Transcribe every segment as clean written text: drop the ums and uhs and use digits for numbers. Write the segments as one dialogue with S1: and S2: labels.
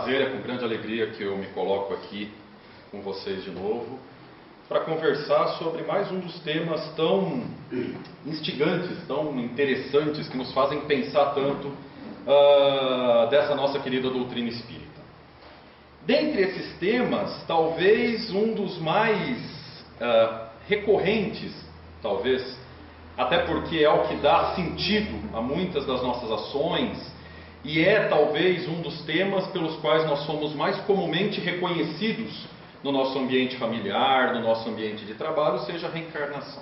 S1: prazer, é com grande alegria que eu me coloco aqui com vocês de novo para conversar sobre mais um dos temas tão instigantes, tão interessantes, que nos fazem pensar tanto dessa nossa querida doutrina espírita. Dentre esses temas, talvez um dos mais recorrentes, talvez, até porque é o que dá sentido a muitas das nossas ações, e é talvez um dos temas pelos quais nós somos mais comumente reconhecidos no nosso ambiente familiar, no nosso ambiente de trabalho, seja a reencarnação.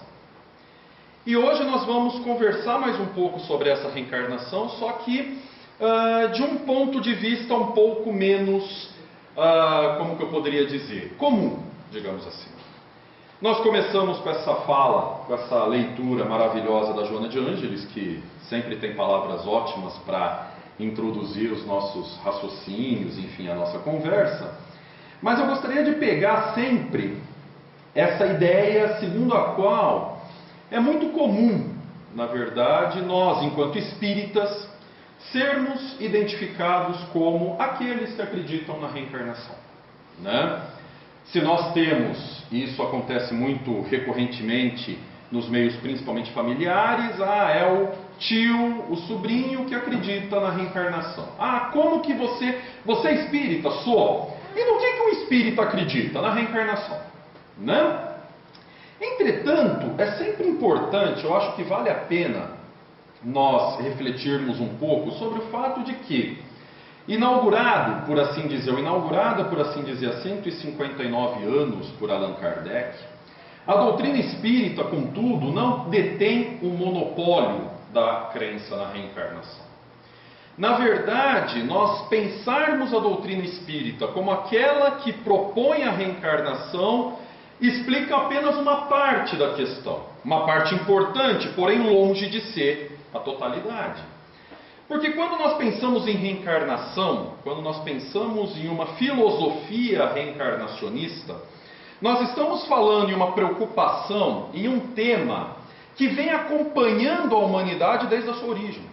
S1: E hoje nós vamos conversar mais um pouco sobre essa reencarnação, só que de um ponto de vista um pouco menos, como que eu poderia dizer, comum, digamos assim. Nós começamos com essa fala, com essa leitura maravilhosa da Joana de Ângeles, que sempre tem palavras ótimas para introduzir os nossos raciocínios, enfim, a nossa conversa. Mas eu gostaria de pegar sempre essa ideia segundo a qual é muito comum, na verdade, nós, enquanto espíritas, sermos identificados como aqueles que acreditam na reencarnação, né? Se nós temos, e isso acontece muito recorrentemente nos meios principalmente familiares, é o tio, o sobrinho que acredita na reencarnação. Como que você é espírita? Sou. E no que um espírita acredita? Na reencarnação, né? Entretanto, é sempre importante, eu acho que vale a pena nós refletirmos um pouco sobre o fato de que, inaugurada por assim dizer, há 159 anos por Allan Kardec, a doutrina espírita, contudo, não detém o monopólio da crença na reencarnação. Na verdade, nós pensarmos a doutrina espírita como aquela que propõe a reencarnação, explica apenas uma parte da questão. Uma parte importante, porém longe de ser a totalidade. Porque quando nós pensamos em reencarnação, quando nós pensamos em uma filosofia reencarnacionista, nós estamos falando em uma preocupação, em um tema que vem acompanhando a humanidade desde a sua origem.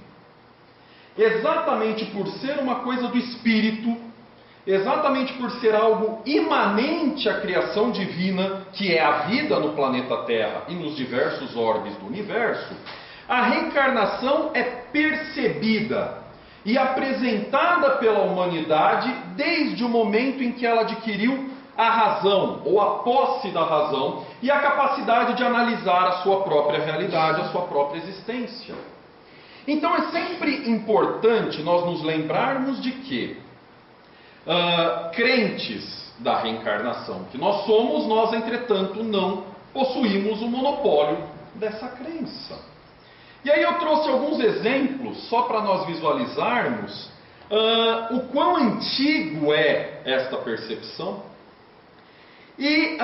S1: Exatamente por ser uma coisa do espírito, exatamente por ser algo imanente à criação divina, que é a vida no planeta Terra e nos diversos orbes do universo, a reencarnação é percebida e apresentada pela humanidade desde o momento em que ela adquiriu a razão, ou a posse da razão, e a capacidade de analisar a sua própria realidade, a sua própria existência. Então é sempre importante nós nos lembrarmos de que, crentes da reencarnação que nós somos, nós entretanto não possuímos o monopólio dessa crença. E aí eu trouxe alguns exemplos, só para nós visualizarmos o quão antigo é esta percepção. E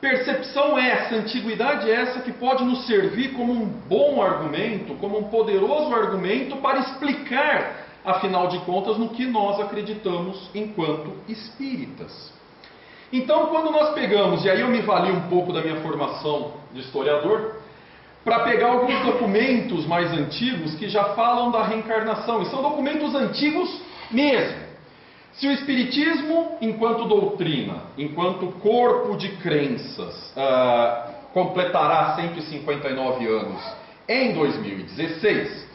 S1: percepção essa, antiguidade essa, que pode nos servir como um bom argumento, como um poderoso argumento para explicar, afinal de contas, no que nós acreditamos enquanto espíritas. Então, quando nós pegamos, e aí eu me vali um pouco da minha formação de historiador, para pegar alguns documentos mais antigos que já falam da reencarnação, e são documentos antigos mesmo. Se o Espiritismo, enquanto doutrina, enquanto corpo de crenças, completará 159 anos em 2016,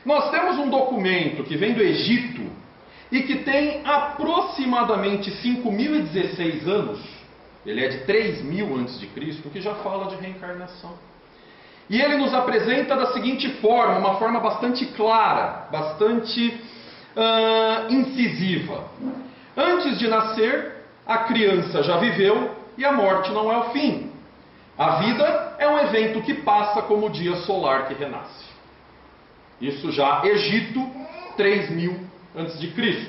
S1: nós temos um documento que vem do Egito e que tem aproximadamente 5.016 anos, ele é de 3.000 a.C., que já fala de reencarnação. E ele nos apresenta da seguinte forma, uma forma bastante clara, bastante incisiva. Antes de nascer, a criança já viveu e a morte não é o fim. A vida é um evento que passa como o dia solar que renasce. Isso já Egito, 3.000 a.C.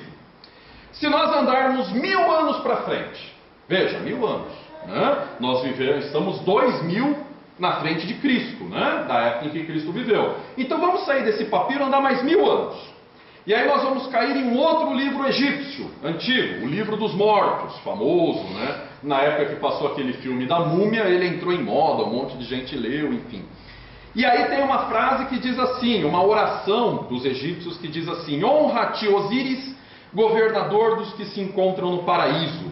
S1: Se nós andarmos 1.000 anos para frente, veja, 1.000 anos, né? Nós estamos 2.000 na frente de Cristo, né? Da época em que Cristo viveu. Então vamos sair desse papiro e andar mais 1.000 anos. E aí nós vamos cair em um outro livro egípcio, antigo, o Livro dos Mortos, famoso, né? Na época que passou aquele filme da Múmia, ele entrou em moda, um monte de gente leu, enfim. E aí tem uma frase que diz assim, uma oração dos egípcios que diz assim: honra-te, Osíris, governador dos que se encontram no paraíso,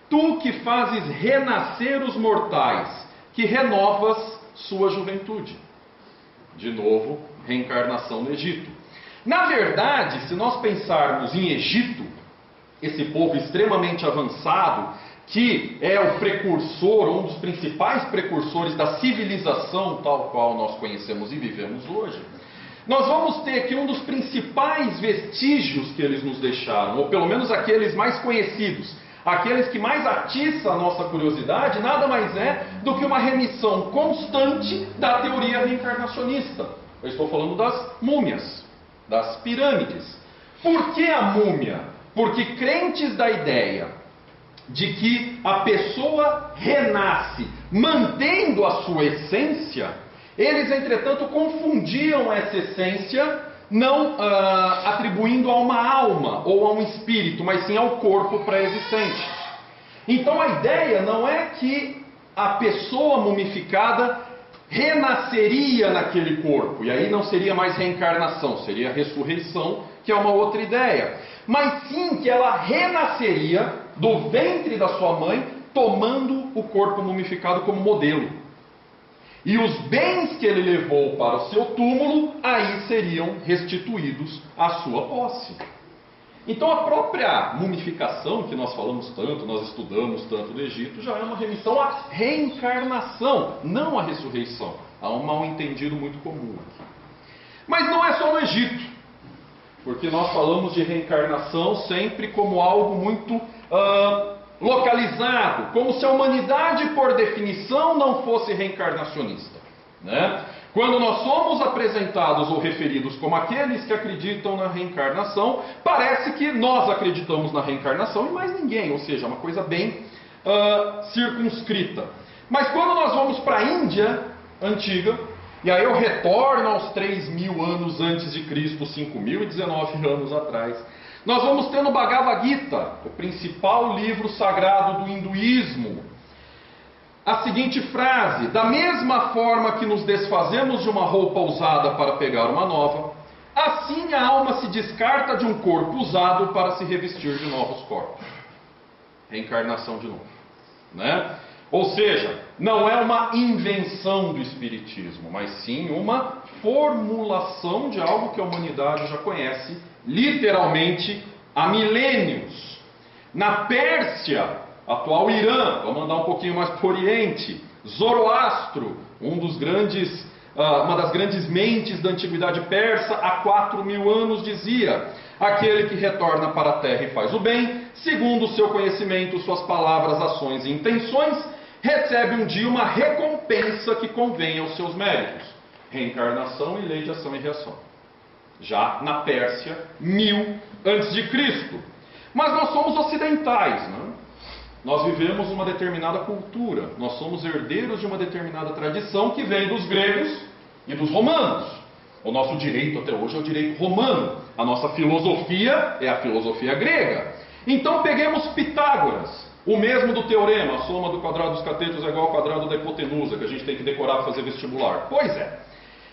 S1: tu que fazes renascer os mortais, que renovas sua juventude. De novo, reencarnação no Egito. Na verdade, se nós pensarmos em Egito, esse povo extremamente avançado, que é o precursor, um dos principais precursores da civilização tal qual nós conhecemos e vivemos hoje, nós vamos ter aqui um dos principais vestígios que eles nos deixaram, ou pelo menos aqueles mais conhecidos, aqueles que mais atiçam a nossa curiosidade, nada mais é do que uma remissão constante da teoria reencarnacionista. Eu estou falando das múmias, das pirâmides. Por que a múmia? Porque crentes da ideia de que a pessoa renasce mantendo a sua essência, eles, entretanto, confundiam essa essência, não atribuindo a uma alma ou a um espírito, mas sim ao corpo pré-existente. Então a ideia não é que a pessoa mumificada renasceria naquele corpo, e aí não seria mais reencarnação, seria ressurreição, que é uma outra ideia, mas sim que ela renasceria do ventre da sua mãe, tomando o corpo mumificado como modelo. E os bens que ele levou para o seu túmulo, aí seriam restituídos à sua posse. Então a própria mumificação, que nós falamos tanto, nós estudamos tanto do Egito, já é uma remissão à reencarnação, não à ressurreição. Há um mal-entendido muito comum aqui. Mas não é só no Egito, porque nós falamos de reencarnação sempre como algo muito localizado, como se a humanidade, por definição, não fosse reencarnacionista, né? Quando nós somos apresentados ou referidos como aqueles que acreditam na reencarnação, parece que nós acreditamos na reencarnação e mais ninguém, ou seja, uma coisa bem circunscrita. Mas quando nós vamos para a Índia antiga, e aí eu retorno aos 3.000 anos antes de Cristo, 5.019 anos atrás, nós vamos ter no Bhagavad Gita, o principal livro sagrado do hinduísmo, a seguinte frase: da mesma forma que nos desfazemos de uma roupa usada para pegar uma nova, assim a alma se descarta de um corpo usado para se revestir de novos corpos. Reencarnação de novo, né? Ou seja, não é uma invenção do Espiritismo, mas sim uma formulação de algo que a humanidade já conhece literalmente há milênios. Na Pérsia, atual Irã, vamos andar um pouquinho mais para o Oriente, Zoroastro, uma das grandes mentes da antiguidade persa, há 4.000 anos dizia: aquele que retorna para a terra e faz o bem, segundo o seu conhecimento, suas palavras, ações e intenções, recebe um dia uma recompensa que convém aos seus méritos. Reencarnação e lei de ação e reação. Já na Pérsia, 1000 antes de Cristo. Mas nós somos ocidentais, né? Nós vivemos uma determinada cultura, nós somos herdeiros de uma determinada tradição que vem dos gregos e dos romanos. O nosso direito até hoje é o direito romano, a nossa filosofia é a filosofia grega. Então peguemos Pitágoras, o mesmo do teorema: a soma do quadrado dos catetos é igual ao quadrado da hipotenusa, que a gente tem que decorar para fazer vestibular. Pois é,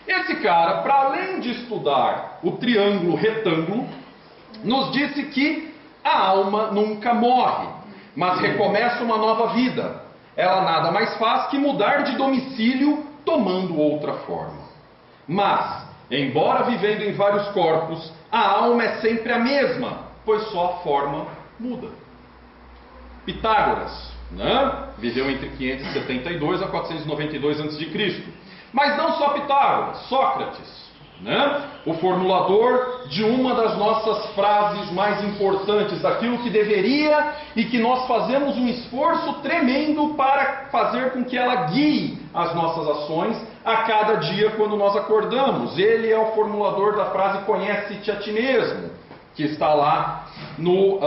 S1: esse cara, para além de estudar o triângulo retângulo, nos disse que a alma nunca morre, mas recomeça uma nova vida. Ela nada mais faz que mudar de domicílio, tomando outra forma. Mas, embora vivendo em vários corpos, a alma é sempre a mesma, pois só a forma muda. Pitágoras, né? Viveu entre 572 a 492 a.C. Mas não só Pitágoras, Sócrates, né? O formulador de uma das nossas frases mais importantes, daquilo que deveria e que nós fazemos um esforço tremendo para fazer com que ela guie as nossas ações a cada dia quando nós acordamos. Ele é o formulador da frase "conhece-te a ti mesmo", que está lá no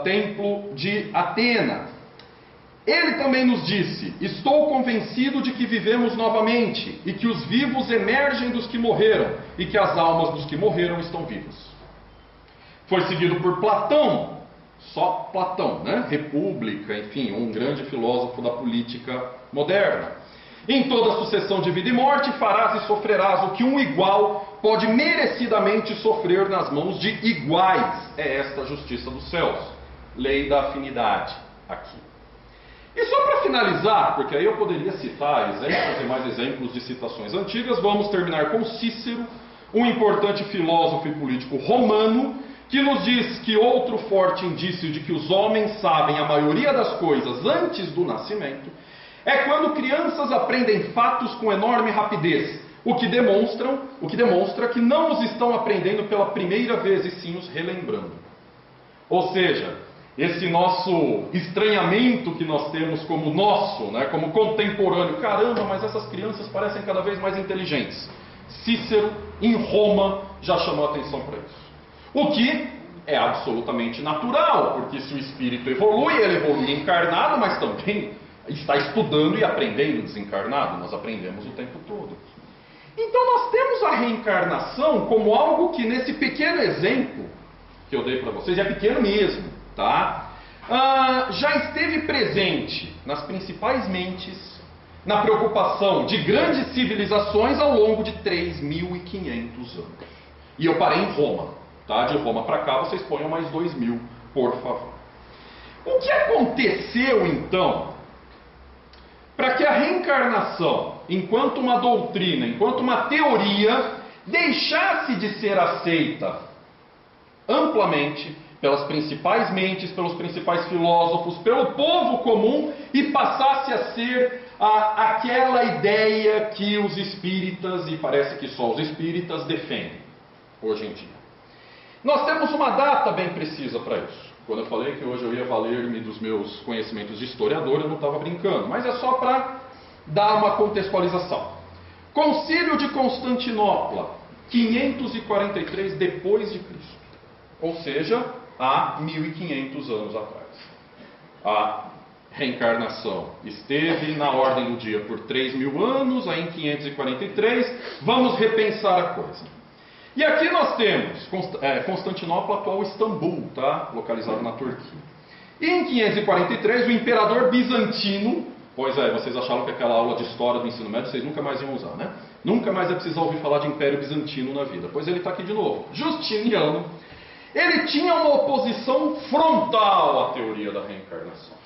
S1: templo de Atena. Ele também nos disse: estou convencido de que vivemos novamente, e que os vivos emergem dos que morreram, e que as almas dos que morreram estão vivas. Foi seguido por Platão, só Platão, né? República, enfim, um grande filósofo da política moderna. Em toda sucessão de vida e morte farás e sofrerás o que um igual pode merecidamente sofrer nas mãos de iguais. É esta a justiça dos céus. Lei da afinidade aqui. E só para finalizar, porque aí eu poderia citar exemplos e mais exemplos de citações antigas, vamos terminar com Cícero, um importante filósofo e político romano, que nos diz que outro forte indício de que os homens sabem a maioria das coisas antes do nascimento é quando crianças aprendem fatos com enorme rapidez, o que demonstra que não os estão aprendendo pela primeira vez e sim os relembrando. Ou seja, esse nosso estranhamento que nós temos como nosso, né, como contemporâneo, caramba, mas essas crianças parecem cada vez mais inteligentes. Cícero, em Roma, já chamou a atenção para isso. O que é absolutamente natural, porque se o espírito evolui, ele evolui encarnado, mas também está estudando e aprendendo desencarnado. Nós aprendemos o tempo todo. Então nós temos a reencarnação como algo que nesse pequeno exemplo que eu dei para vocês, é pequeno mesmo, tá? Já esteve presente nas principais mentes, na preocupação de grandes civilizações ao longo de 3.500 anos. E eu parei em Roma, tá? De Roma para cá vocês ponham mais 2.000, por favor. O que aconteceu então para que a reencarnação, enquanto uma doutrina, enquanto uma teoria, deixasse de ser aceita amplamente pelas principais mentes, pelos principais filósofos, pelo povo comum e passasse a ser aquela ideia que os espíritas, e parece que só os espíritas, defendem hoje em dia? Nós temos uma data bem precisa para isso. Quando eu falei que hoje eu ia valer-me dos meus conhecimentos de historiador, eu não estava brincando, mas é só para dar uma contextualização. Concílio de Constantinopla, 543 depois de Cristo, ou seja, há 1.500 anos atrás. A reencarnação esteve na ordem do dia por 3.000 anos, aí em 543, vamos repensar a coisa. E aqui nós temos Constantinopla, atual Istambul, tá? Localizado na Turquia. E em 543, o imperador bizantino, pois é, vocês acharam que aquela aula de história do ensino médio vocês nunca mais iam usar, né? Nunca mais é preciso ouvir falar de Império Bizantino na vida. Pois ele está aqui de novo. Justiniano, ele tinha uma oposição frontal à teoria da reencarnação.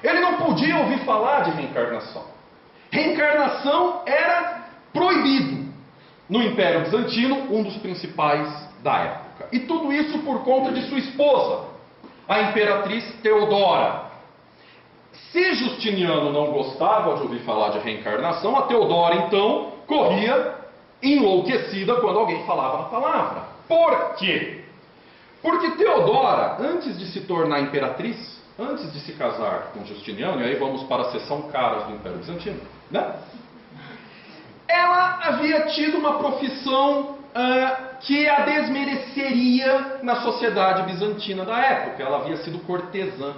S1: Ele não podia ouvir falar de reencarnação. Reencarnação era proibido no Império Bizantino, um dos principais da época. E tudo isso por conta de sua esposa, a imperatriz Teodora. Se Justiniano não gostava de ouvir falar de reencarnação, a Teodora então corria enlouquecida quando alguém falava na palavra. Por quê? Porque Teodora, antes de se tornar imperatriz, antes de se casar com Justiniano, e aí vamos para a seção caras do Império Bizantino, né? Ela havia tido uma profissão que a desmereceria na sociedade bizantina da época. Ela havia sido cortesã.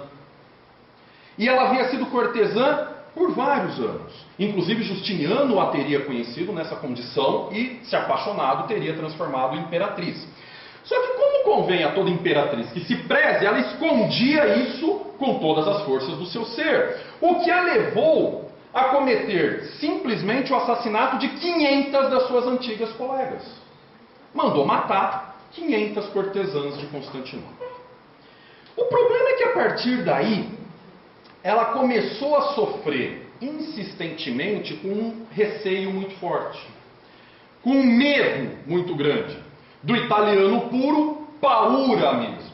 S1: E ela havia sido cortesã por vários anos. Inclusive Justiniano a teria conhecido nessa condição e, se apaixonado, teria transformado em imperatriz. Só que, como convém a toda imperatriz que se preze, ela escondia isso com todas as forças do seu ser. O que a levou a cometer simplesmente o assassinato de 500 das suas antigas colegas. Mandou matar 500 cortesãs de Constantinopla. O problema é que a partir daí, ela começou a sofrer insistentemente com um receio muito forte, com um medo muito grande, do italiano puro, paura mesmo,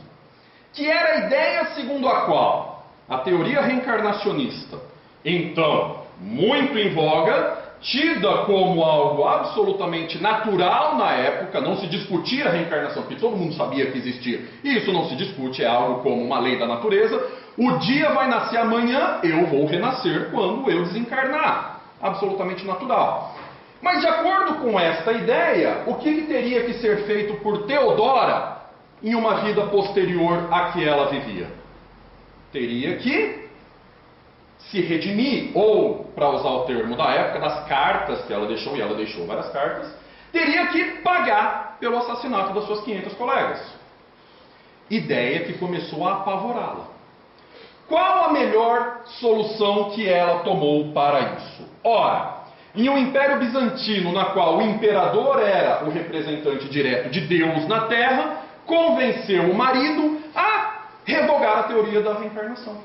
S1: que era a ideia segundo a qual a teoria reencarnacionista, então muito em voga, tida como algo absolutamente natural na época, não se discutia a reencarnação, porque todo mundo sabia que existia, e isso não se discute, é algo como uma lei da natureza. O dia vai nascer amanhã, eu vou renascer quando eu desencarnar, absolutamente natural. Mas de acordo com esta ideia, o que teria que ser feito por Teodora em uma vida posterior à que ela vivia? Teria que se redimir, ou, para usar o termo da época, das cartas que ela deixou, e ela deixou várias cartas, teria que pagar pelo assassinato das suas 500 colegas. Ideia que começou a apavorá-la. Qual a melhor solução que ela tomou para isso? Ora, em um império bizantino, na qual o imperador era o representante direto de Deus na Terra, convenceu o marido a revogar a teoria da reencarnação.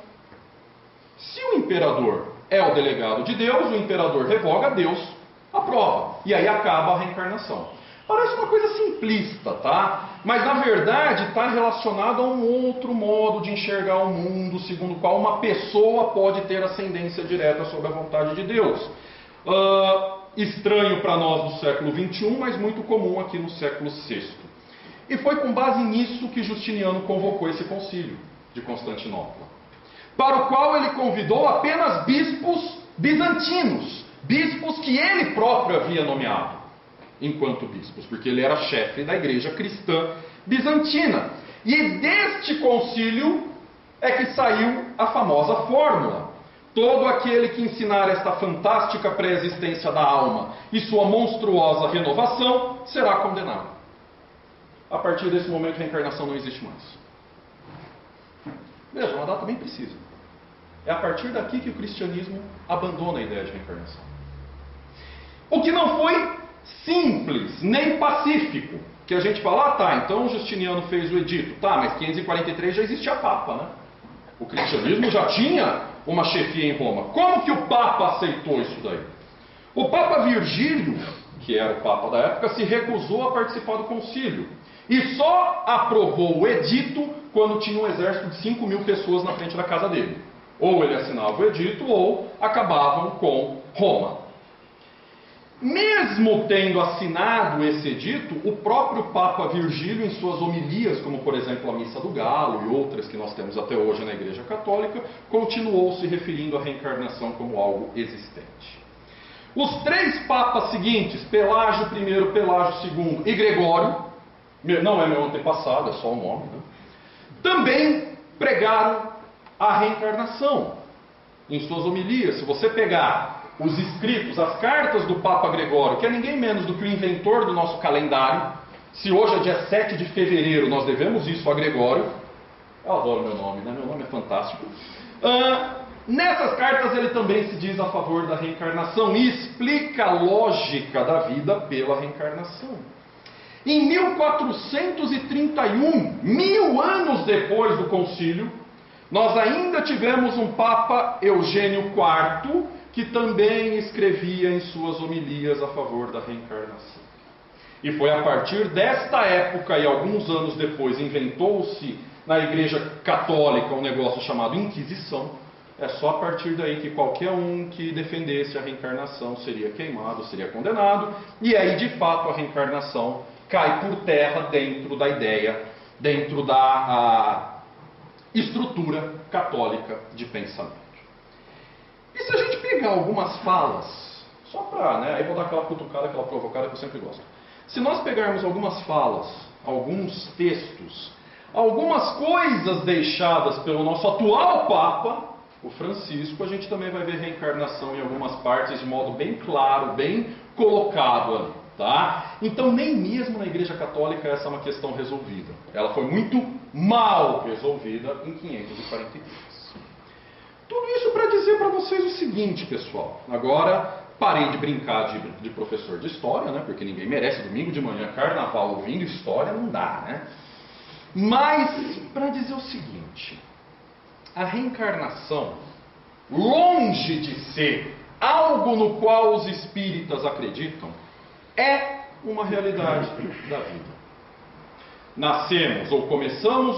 S1: Se o imperador é o delegado de Deus, o imperador revoga, Deus aprova. E aí acaba a reencarnação. Parece uma coisa simplista, tá? Mas na verdade está relacionado a um outro modo de enxergar o mundo, segundo o qual uma pessoa pode ter ascendência direta sobre a vontade de Deus. Estranho para nós do século XXI, mas muito comum aqui no século VI. E foi com base nisso que Justiniano convocou esse concílio de Constantinopla, para o qual ele convidou apenas bispos bizantinos, bispos que ele próprio havia nomeado enquanto bispos, porque ele era chefe da igreja cristã bizantina. E deste concílio é que saiu a famosa fórmula: todo aquele que ensinar esta fantástica pré-existência da alma e sua monstruosa renovação será condenado. A partir desse momento a reencarnação não existe mais. Veja, uma data bem precisa. É a partir daqui que o cristianismo abandona a ideia de reencarnação. O que não foi simples, nem pacífico. Que a gente fala, tá, então Justiniano fez o edito. Tá, mas 543 já existia Papa, né? O cristianismo já tinha uma chefia em Roma. Como que o Papa aceitou isso daí? O Papa Virgílio, que era o Papa da época, se recusou a participar do concílio. E só aprovou o edito quando tinha um exército de 5.000 pessoas na frente da casa dele. Ou ele assinava o edito, ou acabavam com Roma. Mesmo tendo assinado esse edito, o próprio Papa Virgílio, em suas homilias, como por exemplo a Missa do Galo e outras que nós temos até hoje na Igreja Católica, continuou se referindo à reencarnação como algo existente. Os três papas seguintes, Pelágio I, Pelágio II e Gregório, não é meu antepassado, é só o nome, né? Também pregaram a reencarnação em suas homilias. Se você pegar os escritos, as cartas do Papa Gregório, que é ninguém menos do que o inventor do nosso calendário, se hoje é dia 7 de fevereiro, nós devemos isso a Gregório. Eu adoro meu nome, né? Meu nome é fantástico. Nessas cartas ele também se diz a favor da reencarnação e explica a lógica da vida pela reencarnação. Em 1431, 1000 anos depois do concílio, nós ainda tivemos um Papa Eugênio IV, que também escrevia em suas homilias a favor da reencarnação. E foi a partir desta época, e alguns anos depois, inventou-se na Igreja Católica um negócio chamado Inquisição. É só a partir daí que qualquer um que defendesse a reencarnação seria queimado, seria condenado, e aí de fato a reencarnação cai por terra dentro da ideia, dentro da estrutura católica de pensamento. E se a gente pegar algumas falas, só para, aí vou dar aquela cutucada, aquela provocada que eu sempre gosto. Se nós pegarmos algumas falas, alguns textos, algumas coisas deixadas pelo nosso atual Papa, o Francisco, a gente também vai ver reencarnação em algumas partes de modo bem claro, bem colocado ali, tá? Então nem mesmo na Igreja Católica essa é uma questão resolvida. Ela foi muito mal resolvida em 543. Tudo isso para dizer para vocês o seguinte, pessoal. Agora, parei de brincar de professor de história, né? Porque ninguém merece domingo de manhã, carnaval, ouvindo história, não dá, né? Mas, para dizer o seguinte, a reencarnação, longe de ser algo no qual os espíritas acreditam, é uma realidade da vida. Nascemos ou começamos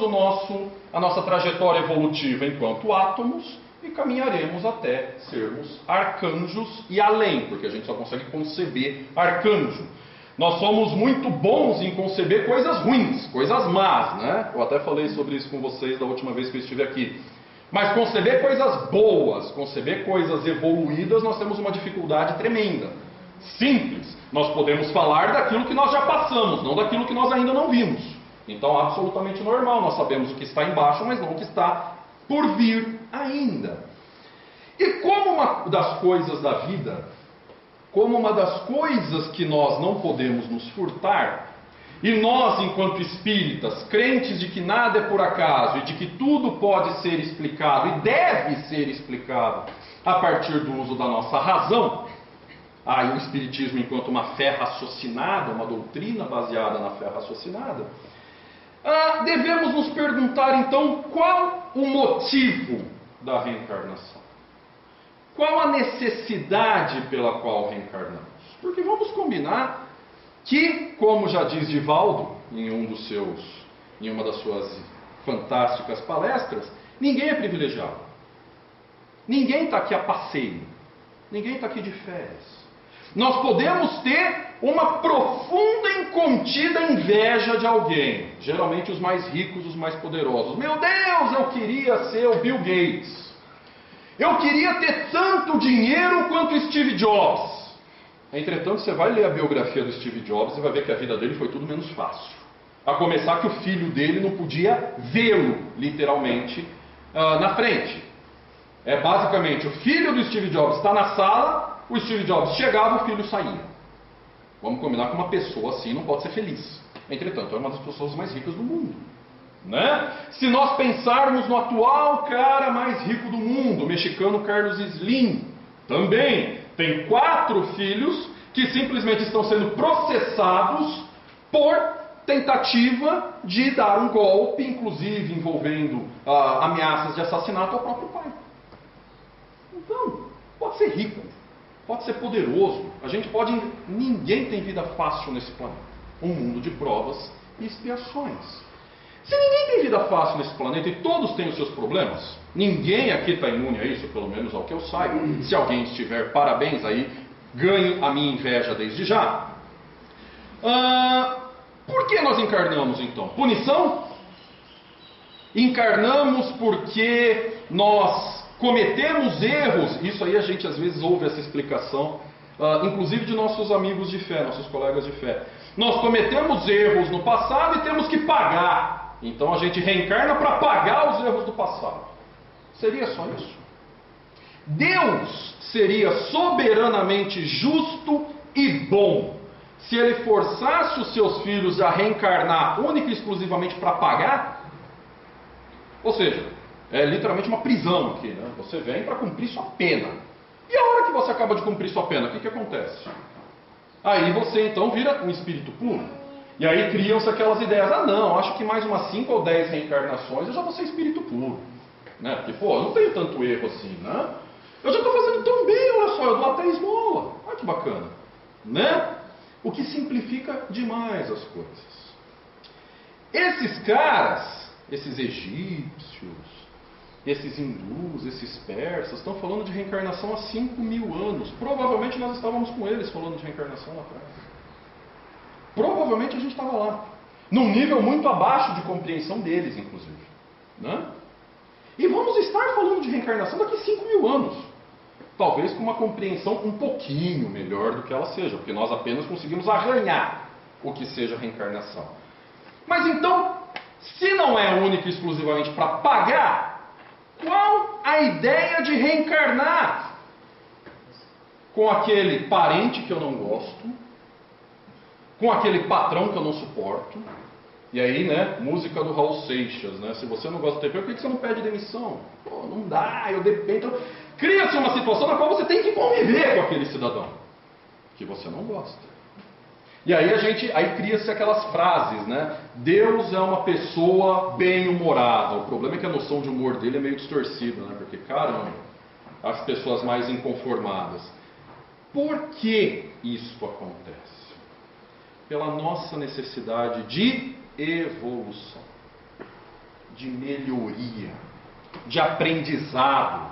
S1: a nossa trajetória evolutiva enquanto átomos, e caminharemos até sermos arcanjos e além, porque a gente só consegue conceber arcanjo. Nós somos muito bons em conceber coisas ruins, coisas más, né? Eu até falei sobre isso com vocês da última vez que eu estive aqui. Mas conceber coisas boas, conceber coisas evoluídas, nós temos uma dificuldade tremenda. Simples, nós podemos falar daquilo que nós já passamos, não daquilo que nós ainda não vimos. Então, absolutamente normal, nós sabemos o que está embaixo, mas não o que está por vir ainda. E como uma das coisas da vida, como uma das coisas que nós não podemos nos furtar, e nós, enquanto espíritas, crentes de que nada é por acaso e de que tudo pode ser explicado e deve ser explicado a partir do uso da nossa razão, o Espiritismo enquanto uma fé raciocinada, uma doutrina baseada na fé raciocinada, devemos nos perguntar então qual o motivo da reencarnação. Qual a necessidade pela qual reencarnamos? Porque vamos combinar que, como já diz Divaldo em uma das suas fantásticas palestras, ninguém é privilegiado. Ninguém está aqui a passeio. Ninguém está aqui de férias. Nós podemos ter uma profunda e incontida inveja de alguém. Geralmente os mais ricos, os mais poderosos. Meu Deus, eu queria ser o Bill Gates. Eu queria ter tanto dinheiro quanto Steve Jobs. Entretanto, você vai ler a biografia do Steve Jobs e vai ver que a vida dele foi tudo menos fácil. A começar que o filho dele não podia vê-lo, literalmente, na frente. Basicamente, o filho do Steve Jobs está na sala, o Steve Jobs chegava, o filho saía. Vamos combinar que uma pessoa assim não pode ser feliz. Entretanto, é uma das pessoas mais ricas do mundo. Né? Se nós pensarmos no atual cara mais rico do mundo, o mexicano Carlos Slim, também tem 4 filhos que simplesmente estão sendo processados por tentativa de dar um golpe, inclusive envolvendo ameaças de assassinato ao próprio pai. Então, pode ser rico, pode ser poderoso, ninguém tem vida fácil nesse planeta. Um mundo de provas e expiações. Se ninguém tem vida fácil nesse planeta e todos têm os seus problemas, ninguém aqui está imune a isso, pelo menos ao que eu saiba. Se alguém estiver, parabéns aí, ganho a minha inveja desde já. Por que nós encarnamos então? Punição? Encarnamos porque nós cometemos erros. Isso aí a gente às vezes ouve essa explicação, inclusive de nossos amigos de fé, nossos colegas de fé. Nós cometemos erros no passado e temos que pagar. Então a gente reencarna para pagar os erros do passado. Seria só isso? Deus seria soberanamente justo e bom se ele forçasse os seus filhos a reencarnar única e exclusivamente para pagar? Ou seja, é literalmente uma prisão aqui, né? Você vem para cumprir sua pena. E a hora que você acaba de cumprir sua pena, o que acontece? Aí você então vira um espírito puro. E aí criam-se aquelas ideias, não, acho que mais umas 5 ou 10 reencarnações eu já vou ser espírito puro. Né? Porque, eu não tenho tanto erro assim, né? Eu já estou fazendo tão bem, olha só, eu dou até esmola. Olha que bacana. Né? O que simplifica demais as coisas. Esses caras, esses egípcios, esses hindus, esses persas, estão falando de reencarnação há 5.000 anos. Provavelmente nós estávamos com eles falando de reencarnação lá atrás. Provavelmente a gente estava lá. Num nível muito abaixo de compreensão deles, inclusive. Né? E vamos estar falando de reencarnação daqui a 5.000 anos. Talvez com uma compreensão um pouquinho melhor do que ela seja, porque nós apenas conseguimos arranhar o que seja reencarnação. Mas então, se não é única e exclusivamente para pagar, qual a ideia de reencarnar? Com aquele parente que eu não gosto, com aquele patrão que eu não suporto. E aí, né, música do Raul Seixas, né? Se você não gosta do TP, por que você não pede demissão? Não dá, eu dependo. Cria-se uma situação na qual você tem que conviver com aquele cidadão que você não gosta. E aí aí cria-se aquelas frases, né? Deus é uma pessoa bem-humorada. O problema é que a noção de humor dele é meio distorcida, né? Porque, caramba, as pessoas mais inconformadas. Por que isso acontece? Pela nossa necessidade de evolução, de melhoria, de aprendizado.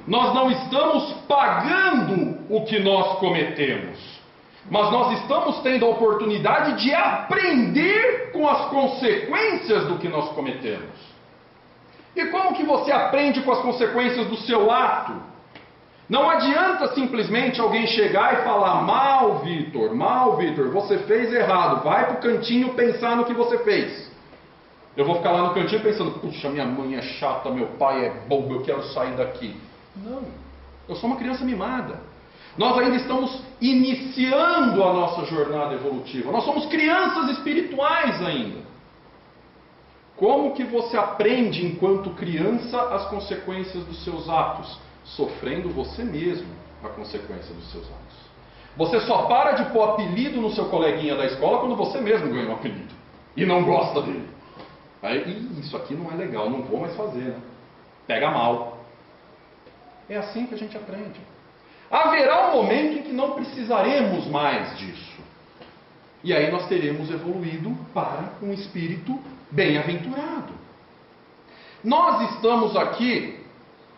S1: Nós não estamos pagando o que nós cometemos, mas nós estamos tendo a oportunidade de aprender com as consequências do que nós cometemos. E como que você aprende com as consequências do seu ato? Não adianta simplesmente alguém chegar e falar: mal, Vitor, você fez errado, vai para o cantinho pensar no que você fez. Eu vou ficar lá no cantinho pensando: puxa, minha mãe é chata, meu pai é bobo, eu quero sair daqui. Não, eu sou uma criança mimada. Nós ainda estamos iniciando a nossa jornada evolutiva. Nós somos crianças espirituais ainda. Como que você aprende enquanto criança as consequências dos seus atos? Sofrendo você mesmo a consequência dos seus atos. Você só para de pôr apelido no seu coleguinha da escola quando você mesmo ganha um apelido e não gosta dele. Aí, isso aqui não é legal, não vou mais fazer, né? Pega mal. É assim que a gente aprende. Haverá um momento em que não precisaremos mais disso. E aí nós teremos evoluído para um espírito bem-aventurado. Nós estamos aqui,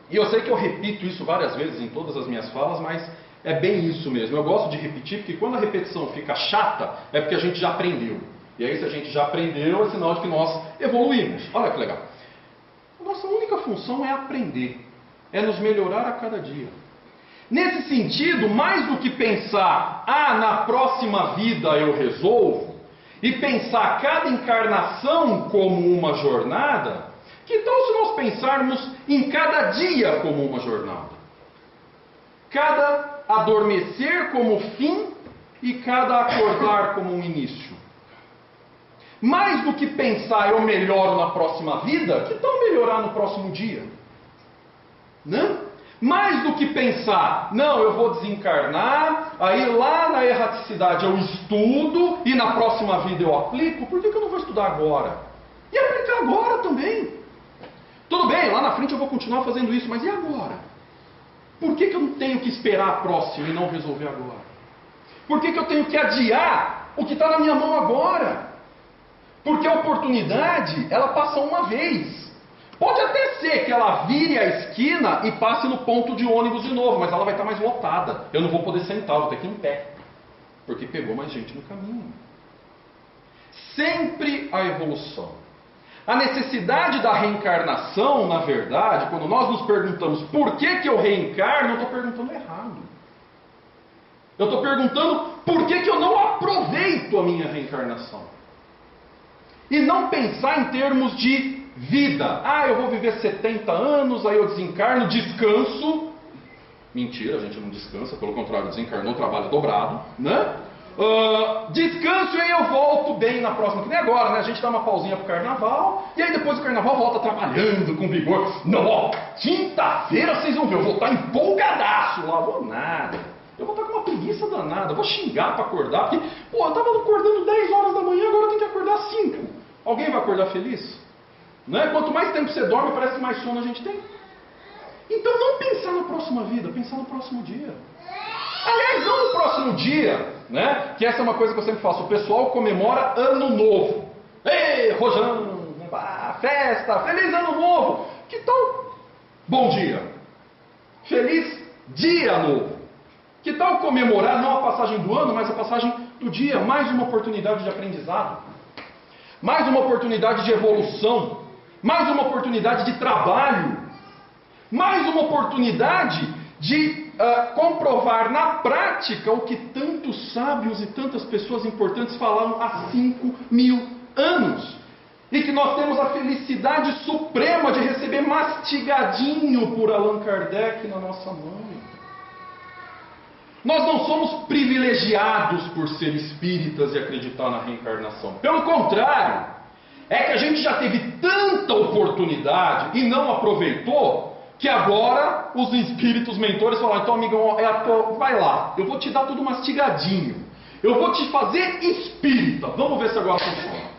S1: e eu sei que eu repito isso várias vezes em todas as minhas falas, mas é bem isso mesmo. Eu gosto de repetir, porque quando a repetição fica chata, é porque a gente já aprendeu. E aí, se a gente já aprendeu, é sinal de que nós evoluímos. Olha que legal. A nossa única função é aprender, é nos melhorar a cada dia. Nesse sentido, mais do que pensar, na próxima vida eu resolvo, e pensar cada encarnação como uma jornada, que tal se nós pensarmos em cada dia como uma jornada? Cada adormecer como fim e cada acordar como um início. Mais do que pensar eu melhoro na próxima vida, que tal melhorar no próximo dia? Não? Mais do que pensar, não, eu vou desencarnar, aí lá na erraticidade eu estudo e na próxima vida eu aplico, por que eu não vou estudar agora? E aplicar agora também. Tudo bem, lá na frente eu vou continuar fazendo isso, mas e agora? Por que eu não tenho que esperar a próxima e não resolver agora? Por que eu tenho que adiar o que está na minha mão agora? Porque a oportunidade, ela passa uma vez. Pode até ser que ela vire a esquina e passe no ponto de ônibus de novo, mas ela vai estar mais lotada. Eu não vou poder sentar, vou ter que ir em pé. Porque pegou mais gente no caminho. Sempre a evolução. A necessidade da reencarnação, na verdade, quando nós nos perguntamos por que eu reencarno, eu estou perguntando errado. Eu estou perguntando por que eu não aproveito a minha reencarnação. E não pensar em termos de vida. Eu vou viver 70 anos, aí eu desencarno, descanso. Mentira, a gente não descansa, pelo contrário, desencarnou, trabalho dobrado, né? Descanso e aí eu volto bem na próxima, que nem agora, né? A gente dá uma pausinha pro carnaval, e aí depois do carnaval volta trabalhando com vigor. Não, quinta-feira vocês vão ver, eu vou estar empolgadaço lá, vou nada. Eu vou estar com uma preguiça danada, vou xingar para acordar, porque, eu estava acordando 10 horas da manhã, agora eu tenho que acordar 5. Alguém vai acordar feliz? Né? Quanto mais tempo você dorme, parece que mais sono a gente tem. Então não pensar na próxima vida, pensar no próximo dia. Aliás, não no próximo dia, né? Que essa é uma coisa que eu sempre faço. O pessoal comemora Ano Novo. Ei, rojão, festa, feliz Ano Novo. Que tal? Bom dia. Feliz Dia Novo. Que tal comemorar não a passagem do ano, mas a passagem do dia? Mais uma oportunidade de aprendizado. Mais uma oportunidade de evolução. Mais uma oportunidade de trabalho. Mais uma oportunidade de comprovar na prática o que tantos sábios e tantas pessoas importantes falaram há 5.000 anos. E que nós temos a felicidade suprema de receber mastigadinho por Allan Kardec na nossa mão. Nós não somos privilegiados por ser espíritas e acreditar na reencarnação. Pelo contrário, é que a gente já teve tanta oportunidade e não aproveitou, que agora os espíritos mentores falaram, então amigão, vai lá, eu vou te dar tudo mastigadinho. Eu vou te fazer espírita. Vamos ver se agora funciona.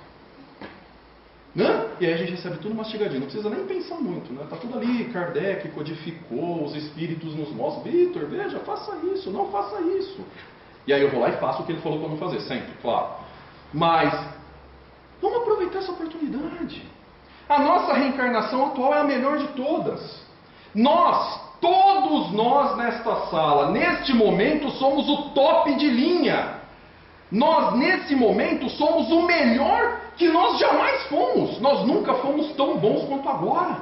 S1: Né? E aí a gente recebe tudo mastigadinho, não precisa nem pensar muito, né? Tá tudo ali, Kardec codificou, os espíritos nos mostram, Vitor, veja, faça isso, não faça isso. E aí eu vou lá e faço o que ele falou para não fazer, sempre, claro. Mas, vamos aproveitar essa oportunidade. A nossa reencarnação atual é a melhor de todas. Todos nós nesta sala, neste momento, somos o top de linha. Nós, nesse momento, somos o melhor que nós jamais fomos. Nós nunca fomos tão bons quanto agora.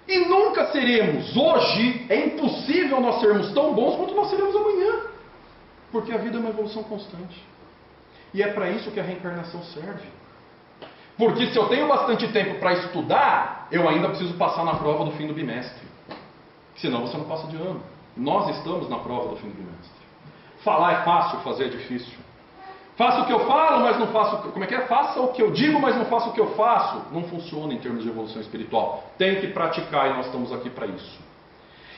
S1: E nunca seremos. Hoje, é impossível nós sermos tão bons quanto nós seremos amanhã. Porque a vida é uma evolução constante. E é para isso que a reencarnação serve. Porque se eu tenho bastante tempo para estudar, eu ainda preciso passar na prova do fim do bimestre. Senão você não passa de ano. Nós estamos na prova do fim do bimestre. Falar é fácil, fazer é difícil. Faço o que eu falo, mas não faço... Como é que é? Faça o que eu digo, mas não faço o que eu faço. Não funciona em termos de evolução espiritual. Tem que praticar e nós estamos aqui para isso.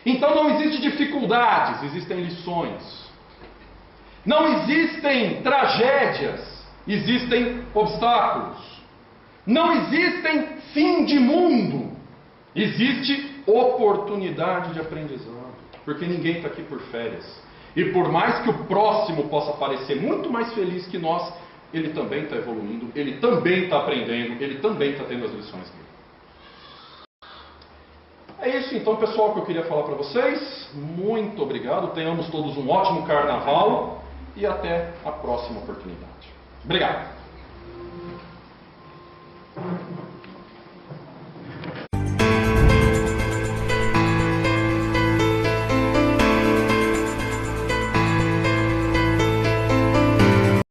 S1: Então não existe dificuldades, existem lições. Não existem tragédias, existem obstáculos. Não existem fim de mundo, existe oportunidade de aprendizado, porque ninguém está aqui por férias. E por mais que o próximo possa parecer muito mais feliz que nós, ele também está evoluindo, ele também está aprendendo, ele também está tendo as lições dele. É isso então, pessoal, que eu queria falar para vocês. Muito obrigado, tenhamos todos um ótimo carnaval e até a próxima oportunidade. Obrigado!